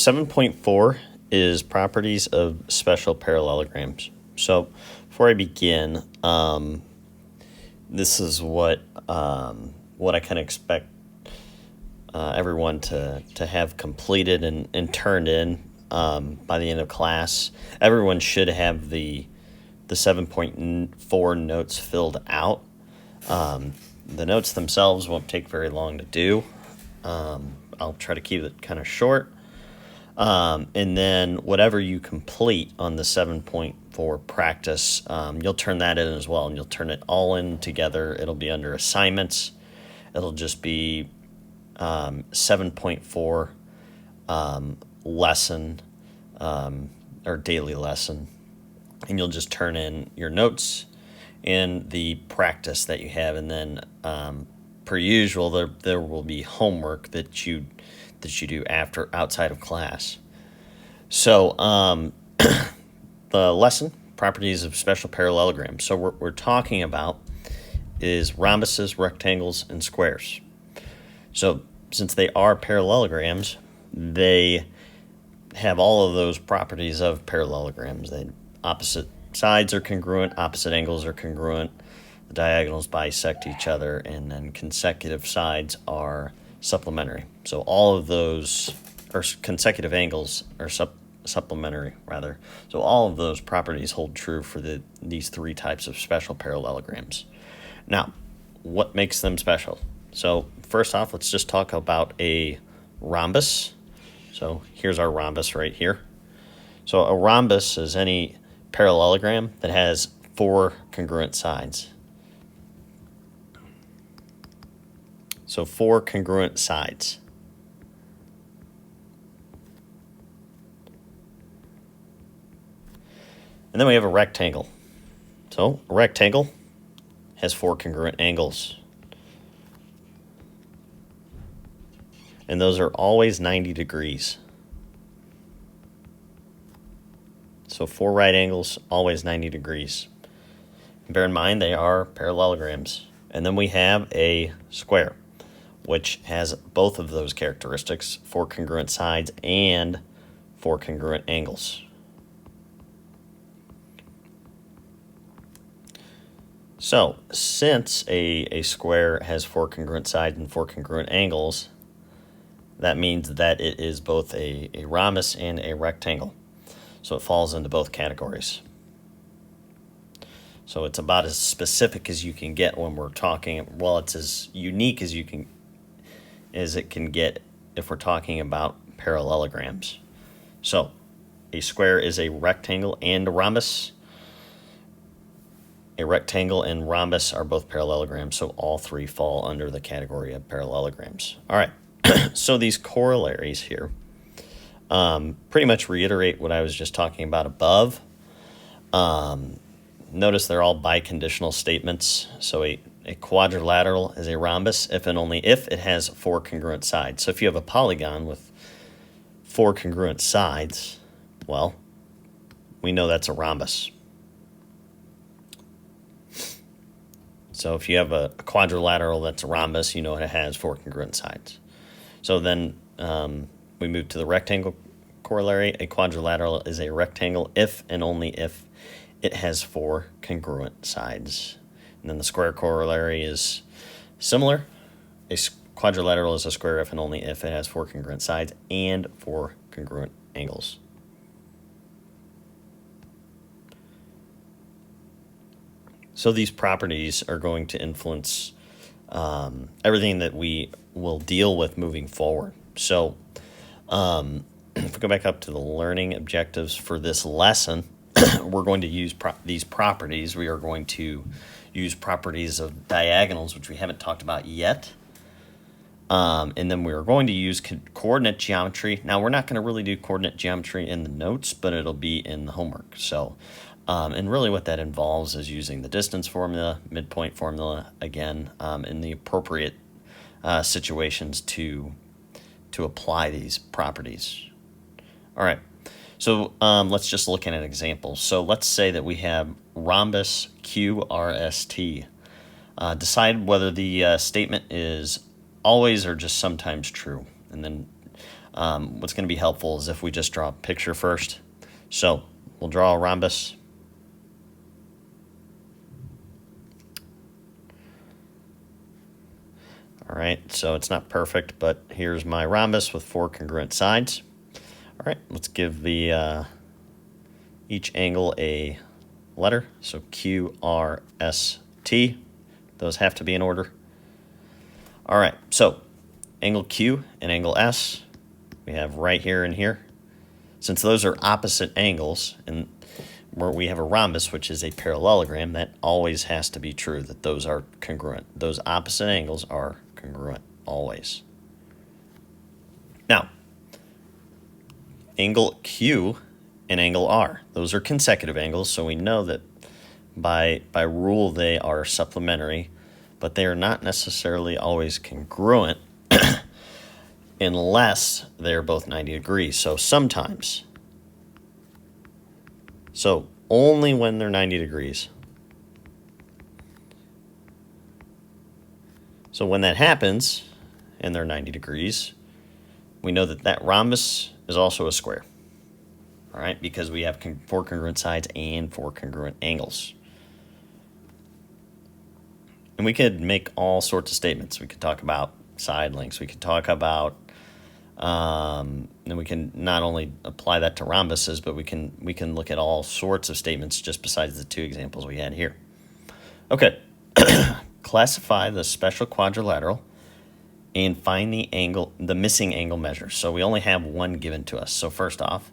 7.4 is properties of special parallelograms. So before I begin, this is what I kind of expect everyone to have completed and turned in by the end of class. Everyone should have the 7.4 notes filled out. The notes themselves won't take very long to do. I'll try to keep it kind of short. And then whatever you complete on the 7.4 practice, you'll turn that in as well, and you'll turn it all in together. It'll be under assignments. It'll just be 7.4 lesson or daily lesson, and you'll just turn in your notes and the practice that you have, and then per usual there will be homework that you do outside of class. So the lesson, properties of special parallelograms. So what we're talking about is rhombuses, rectangles, and squares. So since they are parallelograms, they have all of those properties of parallelograms. Opposite sides are congruent, opposite angles are congruent, the diagonals bisect each other, and then consecutive sides are supplementary. So all of those, or consecutive angles are supplementary rather. So all of those properties hold true for these three types of special parallelograms. Now, what makes them special? So first off, let's just talk about a rhombus. So here's our rhombus right here. So a rhombus is any parallelogram that has four congruent sides. So four congruent sides. And then we have a rectangle. So a rectangle has four congruent angles. And those are always 90 degrees. So four right angles, always 90 degrees. And bear in mind, they are parallelograms. And then we have a square, which has both of those characteristics, four congruent sides and four congruent angles. So since a square has four congruent sides and four congruent angles, that means that it is both a rhombus and a rectangle. So it falls into both categories. So it's about as specific as you can get when we're talking. Well, it's as unique as it can get if we're talking about parallelograms. So a square is a rectangle and a rhombus. A rectangle and rhombus are both parallelograms, so all three fall under the category of parallelograms. All right, so these corollaries here pretty much reiterate what I was just talking about above. Notice they're all biconditional statements. So a quadrilateral is a rhombus if and only if it has four congruent sides. So if you have a polygon with four congruent sides, well, we know that's a rhombus. So if you have a quadrilateral that's a rhombus, you know it has four congruent sides. So then we move to the rectangle corollary. A quadrilateral is a rectangle if and only if it has four congruent sides. And then the square corollary is similar. A quadrilateral is a square if and only if it has four congruent sides and four congruent angles. So these properties are going to influence everything that we will deal with moving forward. So if we go back up to the learning objectives for this lesson, we're going to use these properties. We are going to use properties of diagonals, which we haven't talked about yet. And then we are going to use coordinate geometry. Now, we're not going to really do coordinate geometry in the notes, but it'll be in the homework. So, and really what that involves is using the distance formula, midpoint formula, again, in the appropriate situations to apply these properties. All right, so let's just look at an example. So let's say that we have rhombus QRST. Decide whether the statement is always or just sometimes true. And then What's going to be helpful is if we just draw a picture first. So we'll draw a rhombus. All right, so it's not perfect, but here's my rhombus with 4 congruent sides. All right, let's give the each angle a letter. So Q, R, S, T. Those have to be in order. All right, so angle Q and angle S we have right here and here. Since those are opposite angles, and where we have a rhombus, which is a parallelogram, that always has to be true, that those are congruent. Those opposite angles are congruent, always. Now, angle Q and angle R, those are consecutive angles, so we know that by rule they are supplementary, but they are not necessarily always congruent unless they're both 90 degrees. So sometimes, so only when they're 90 degrees. So when that happens and they're 90 degrees, we know that that rhombus is also a square. All right, because we have 4 congruent sides and 4 congruent angles. And we could make all sorts of statements. We could talk about side lengths. We could talk about, and we can not only apply that to rhombuses, but we can look at all sorts of statements just besides the 2 examples we had here. Okay, classify the special quadrilateral and find the missing angle measure. So we only have one given to us. So first off,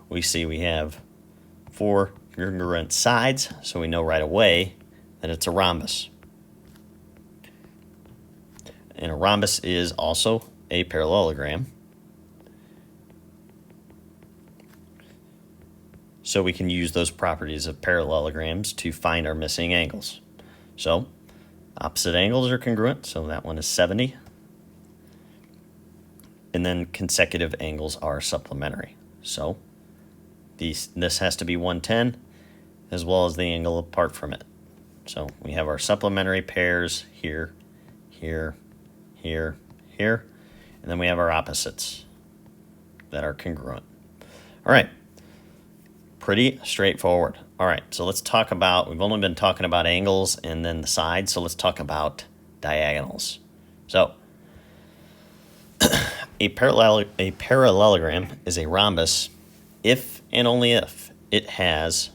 we see we have 4 congruent sides, so we know right away that it's a rhombus. And a rhombus is also a parallelogram. So we can use those properties of parallelograms to find our missing angles. So opposite angles are congruent, so that one is 70. And then consecutive angles are supplementary. So this has to be 110 as well as the angle apart from it. So we have our supplementary pairs here, here, here, here, and then we have our opposites that are congruent. All right, pretty straightforward. All right, so let's talk about, we've only been talking about angles and then the sides, so let's talk about diagonals. So a parallelogram is a rhombus if and only if it has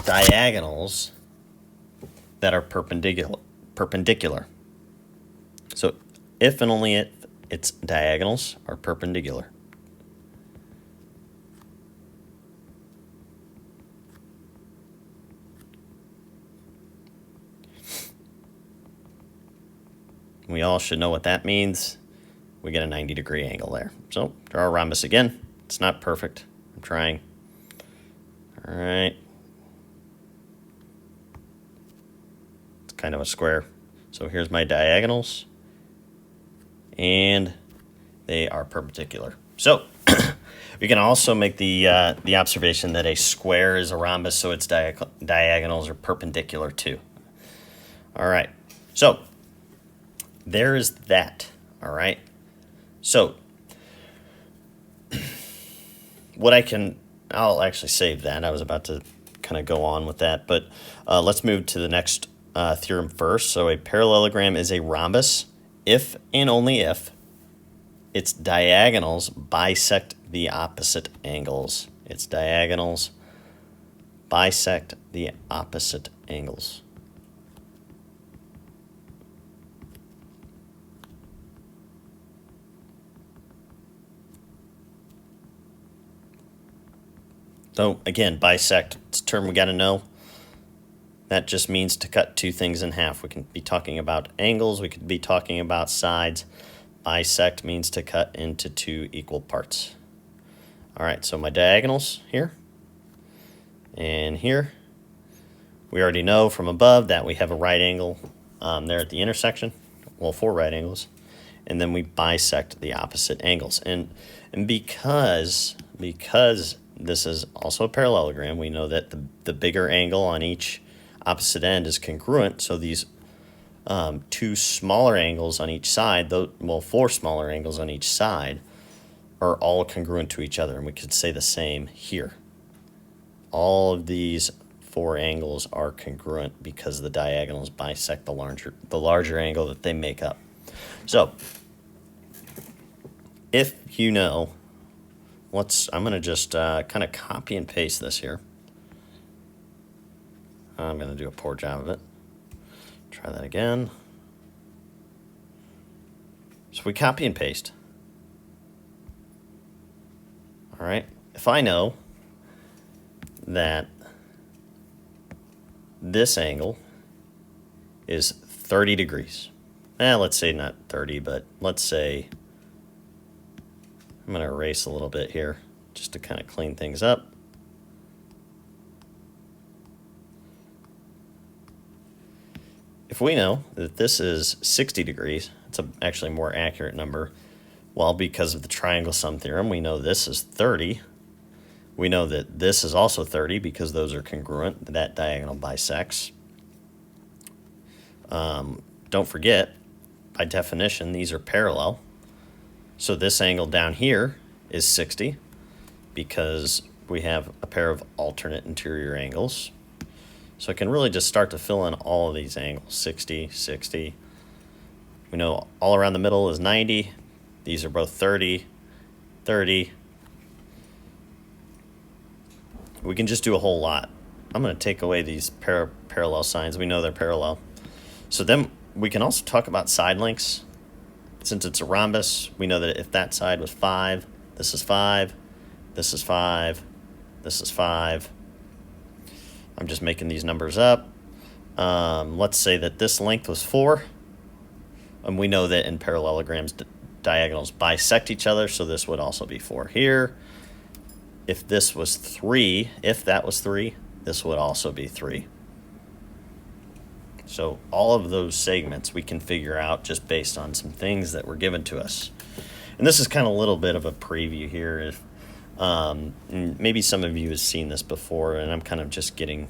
diagonals that are perpendicular. So if and only if its diagonals are perpendicular. We all should know what that means. We get a 90-degree angle there. So draw a rhombus again. It's not perfect. I'm trying. All right. It's kind of a square. So here's my diagonals. And they are perpendicular. So we can also make the observation that a square is a rhombus, so its diagonals are perpendicular too. All right. So there is that. All right. So I'll actually save that. I was about to kind of go on with that, but let's move to the next theorem first. So a parallelogram is a rhombus if and only if its diagonals bisect the opposite angles. Its diagonals bisect the opposite angles. So again, bisect, it's a term we got to know. That just means to cut 2 things in half. We can be talking about angles. We could be talking about sides. Bisect means to cut into 2 equal parts. All right, so my diagonals here and here. We already know from above that we have a right angle there at the intersection. Well, 4 right angles. And then we bisect the opposite angles. And because this is also a parallelogram, we know that the bigger angle on each opposite end is congruent, so these two smaller angles on each side, well, four smaller angles on each side, are all congruent to each other. And we could say the same here. All of these four angles are congruent because the diagonals bisect the larger angle that they make up. So if you know, I'm going to just kind of copy and paste this here. I'm going to do a poor job of it. Try that again. So we copy and paste. All right. If I know that this angle is 30 degrees. Let's say not 30, but let's say, I'm going to erase a little bit here just to kind of clean things up. If we know that this is 60 degrees, it's actually a more accurate number. Well, because of the triangle sum theorem, we know this is 30. We know that this is also 30 because those are congruent. That diagonal bisects. Don't forget, by definition, these are parallel. So this angle down here is 60 because we have a pair of alternate interior angles. So I can really just start to fill in all of these angles, 60, 60. We know all around the middle is 90. These are both 30, 30. We can just do a whole lot. I'm going to take away these parallel signs. We know they're parallel. So then we can also talk about side lengths. Since it's a rhombus, we know that if that side was 5, this is 5, this is 5, this is 5. I'm just making these numbers up. Let's say that this length was 4. And we know that in parallelograms, diagonals bisect each other, so this would also be 4 here. If this was 3, if that was 3, this would also be 3. So all of those segments we can figure out just based on some things that were given to us. And this is kind of a little bit of a preview here. If maybe some of you have seen this before, and I'm kind of just getting,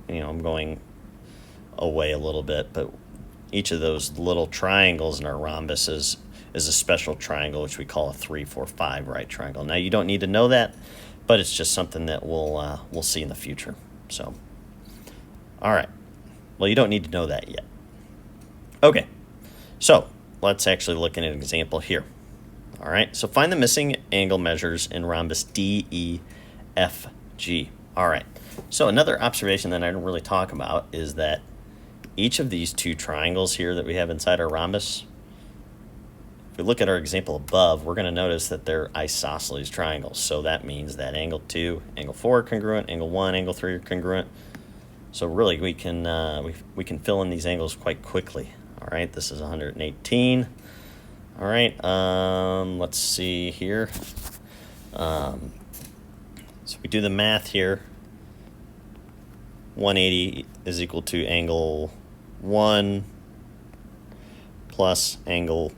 I'm going away a little bit, but each of those little triangles in our rhombus is a special triangle, which we call a 3, 4, 5 right triangle. Now, you don't need to know that, but it's just something that we'll see in the future. So, all right. Well, you don't need to know that yet. Okay, so let's actually look at an example here. All right, so find the missing angle measures in rhombus DEFG. All right, so another observation that I didn't really talk about is that each of these two triangles here that we have inside our rhombus, if we look at our example above, we're going to notice that they're isosceles triangles. So that means that angle 2, angle 4 are congruent, angle 1, angle 3 are congruent. So really, we can fill in these angles quite quickly. All right, this is 118. All right, let's see here. So we do the math here. 180 is equal to angle 1 plus angle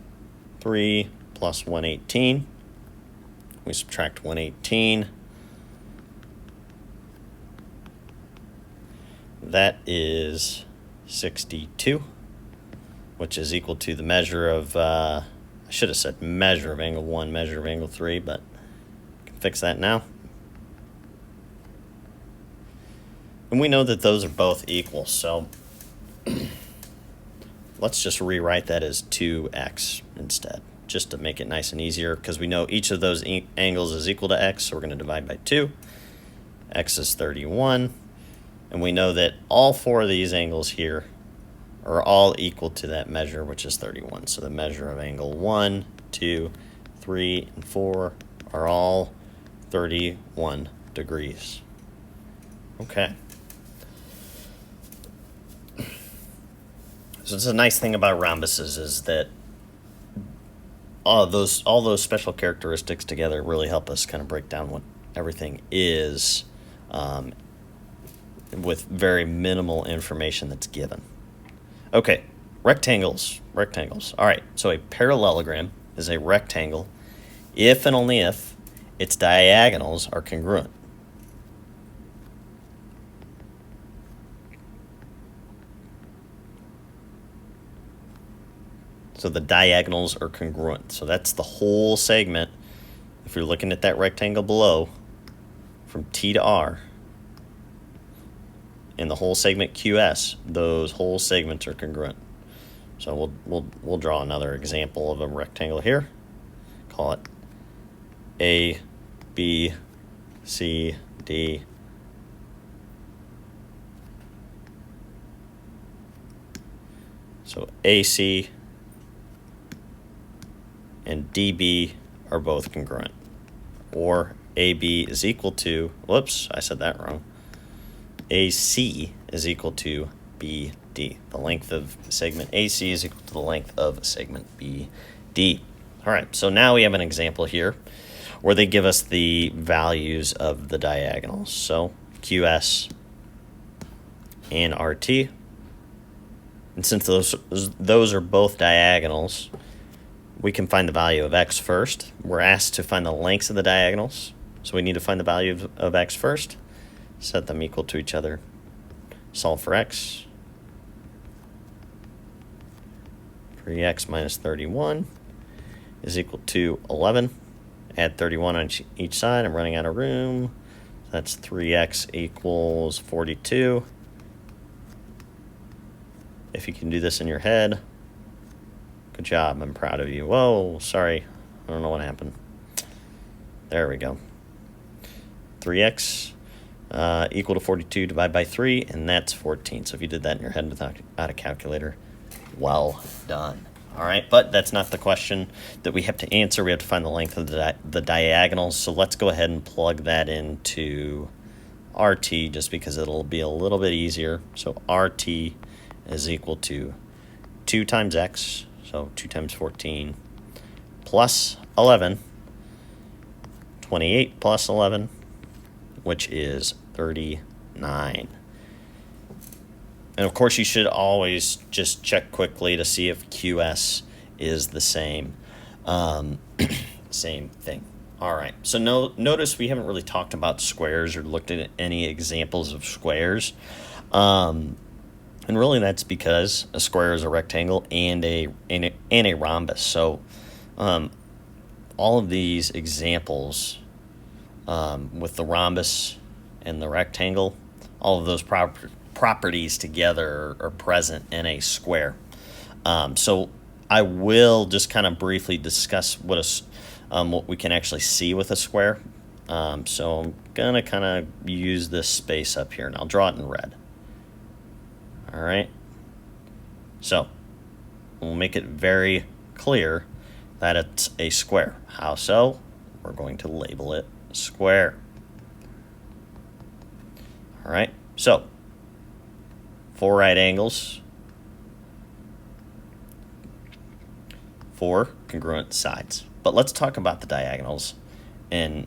3 plus 118. We subtract 118. That is 62, which is equal to the measure of, I should have said measure of angle 1, measure of angle 3, but I can fix that now. And we know that those are both equal, so let's just rewrite that as 2x instead, just to make it nice and easier, because we know each of those angles is equal to x, so we're going to divide by 2. X is 31. And we know that all four of these angles here are all equal to that measure, which is 31. So the measure of angle 1, 2, 3, and 4 are all 31 degrees. Okay. So it's a nice thing about rhombuses is that all those special characteristics together really help us kind of break down what everything is, with very minimal information that's given. Okay, rectangles. All right, so a parallelogram is a rectangle if and only if its diagonals are congruent. So the diagonals are congruent. So that's the whole segment. If you're looking at that rectangle below, from T to R, in the whole segment QS, those whole segments are congruent. So we'll draw another example of a rectangle here. Call it A, B, C, D. So AC and DB are both congruent. Or AB is equal to, whoops, I said that wrong. AC is equal to BD. The length of segment AC is equal to the length of segment BD. All right, so now we have an example here where they give us the values of the diagonals. So QS and RT. And since those are both diagonals, we can find the value of x first. We're asked to find the lengths of the diagonals, so we need to find the value of x first, set them equal to each other, solve for x. 3x minus 31 is equal to 11. Add 31 on each side. I'm running out of room. That's 3x equals 42. If you can do this in your head, good job. I'm proud of you. Whoa, sorry. I don't know what happened. There we go. 3x equal to 42 divided by 3, and that's 14. So if you did that in your head without a calculator, well done. All right, but that's not the question that we have to answer. We have to find the length of the diagonals. So let's go ahead and plug that into RT just because it'll be a little bit easier. So RT is equal to 2 times x, so 2 times 14, plus 11, 28 plus 11, which is 39. And of course, you should always just check quickly to see if QS is the same, same thing. All right, so notice we haven't really talked about squares or looked at any examples of squares. And really that's because a square is a rectangle and a rhombus. So all of these examples with the rhombus and the rectangle, all of those properties together are present in a square. So I will just kind of briefly discuss what we can actually see with a square. So I'm going to kind of use this space up here, and I'll draw it in red. All right. So we'll make it very clear that it's a square. How so? We're going to label it square. All right. So 4 right angles, 4 congruent sides. But let's talk about the diagonals and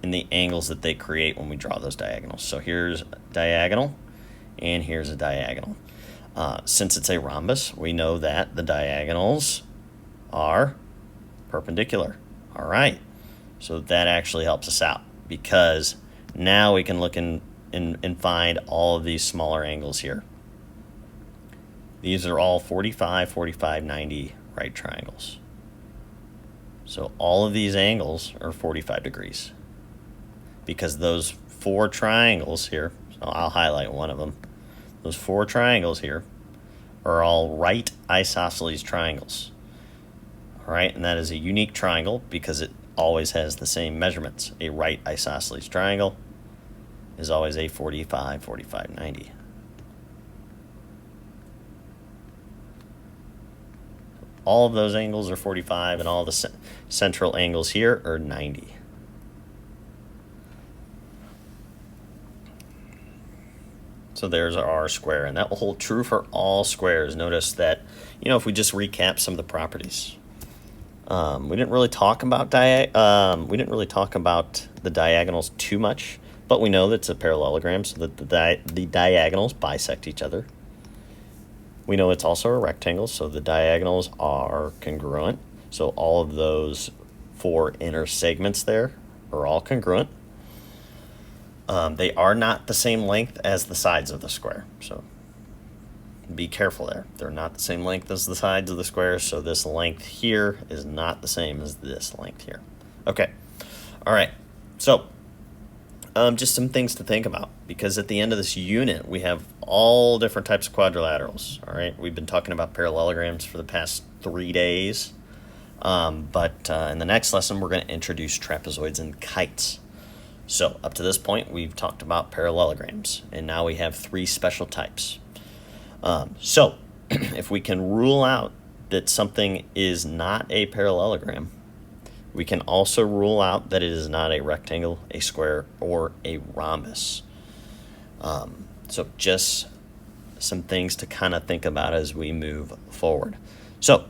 the angles that they create when we draw those diagonals. So here's a diagonal, and here's a diagonal. Since it's a rhombus, we know that the diagonals are perpendicular. All right, so that actually helps us out because now we can look and find all of these smaller angles here. These are all 45, 45, 90 right triangles. So all of these angles are 45 degrees because those 4 triangles here, so I'll highlight one of them. Those 4 triangles here are all right isosceles triangles. All right, and that is a unique triangle because it always has the same measurements. A right isosceles triangle is always a 45, 45, 90. All of those angles are 45, and all the central angles here are 90. So there's our square, and that will hold true for all squares. Notice that, if we just recap some of the properties, we didn't really talk about the diagonals too much, but we know that it's a parallelogram, so that the diagonals bisect each other. We know it's also a rectangle, so the diagonals are congruent. So all of those 4 inner segments there are all congruent. They are not the same length as the sides of the square. So be careful there. They're not the same length as the sides of the square, so this length here is not the same as this length here. Okay, all right, so just some things to think about, because at the end of this unit, we have all different types of quadrilaterals, all right? We've been talking about parallelograms for the past 3 days, but in the next lesson, we're going to introduce trapezoids and kites. So up to this point, we've talked about parallelograms, and now we have 3 special types. So if we can rule out that something is not a parallelogram, we can also rule out that it is not a rectangle, a square, or a rhombus. So just some things to kind of think about as we move forward. So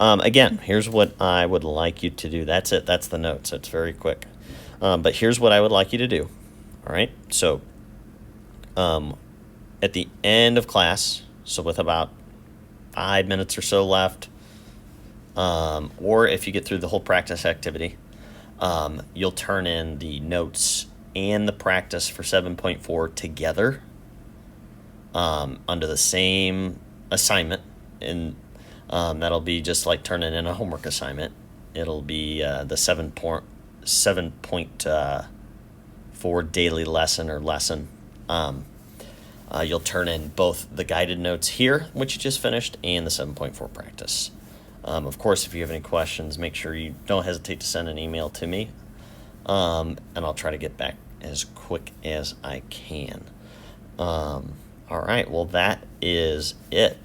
again, here's what I would like you to do. That's it. That's the notes. It's very quick. But here's what I would like you to do. All right. So at the end of class, so with about 5 minutes or so left, or if you get through the whole practice activity, you'll turn in the notes and the practice for 7.4 together under the same assignment. And that'll be just like turning in a homework assignment. It'll be the 7.4 daily lesson or lesson. You'll turn in both the guided notes here, which you just finished, and the 7.4 practice. Of course, if you have any questions, make sure you don't hesitate to send an email to me, and I'll try to get back as quick as I can. All right, well, that is it.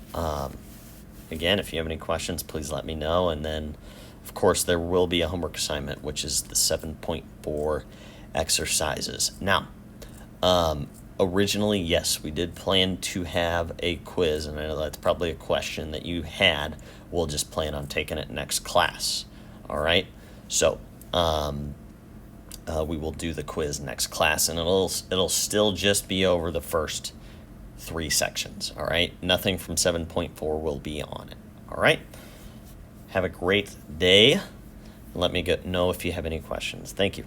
Again, if you have any questions, please let me know. And then, of course, there will be a homework assignment, which is the 7.4 exercises. Now, originally, yes, we did plan to have a quiz, and I know that's probably a question that you had. We'll just plan on taking it next class. All right, so we will do the quiz next class, and it'll still just be over the first 3 sections. All right, nothing from 7.4 will be on it. All right, have a great day. Let me know if you have any questions. Thank you.